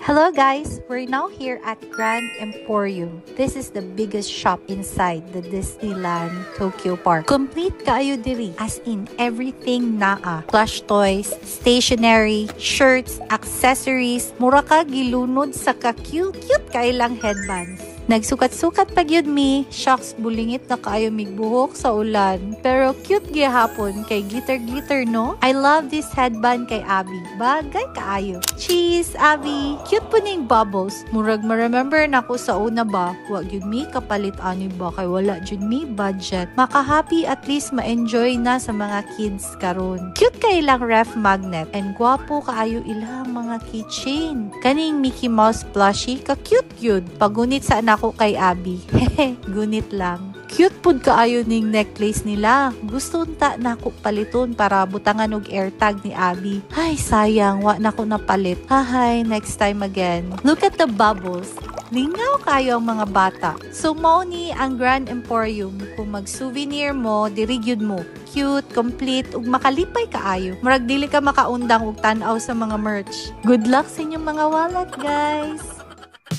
Hello guys! We're now here at Grand Emporium. This is the biggest shop inside the Disneyland Tokyo Park. Complete kaayo diri, as in everything naa. Plush toys, stationery, shirts, accessories, mura ka gilunod sa ka-cute kailang headbands. Nagsukat-sukat pag yun mi, shucks bulingit na kaayo migbuhok sa ulan. Pero cute gihapon kay glitter no? I love this headband kay Abby. Bagay kaayo. Cheese, Abby! Cute po ning bubbles. Murag ma-remember na ko sa una ba, wag yun mi kapalit ani ba kay wala jud mi budget. Maka-happy at least ma-enjoy na sa mga kids karon. Cute kay ilang ref magnet and gwapo kaayo ilang mga keychain. Kaning Mickey Mouse plushie ka-cute yun. Pagunit sa anak ko kay Abby. Hehe, gunit lang. Cute pud kaayo ning necklace nila. Gusto unta na ko paliton para butangan og AirTag ni Abby. Ay, sayang, wa na ko napalit. Hahay, next time again. Look at the bubbles. Lingaw kayo ang mga bata. So, mao ni ang Grand Emporium. Kung mag-souvenir mo, dirigyud mo. Cute, complete, ug makalipay kaayo. Murag dili ka makaundang og tan-aw sa mga merch. Good luck sa inyong mga wallet, guys!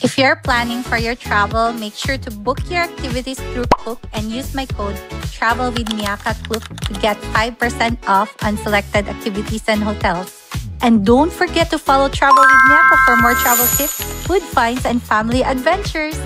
If you're planning for your travel, make sure to book your activities through Klook and use my code Travel with Miyaka Klook to get 5% off on selected activities and hotels. And don't forget to follow Travel with Miyaka for more travel tips, food finds, and family adventures.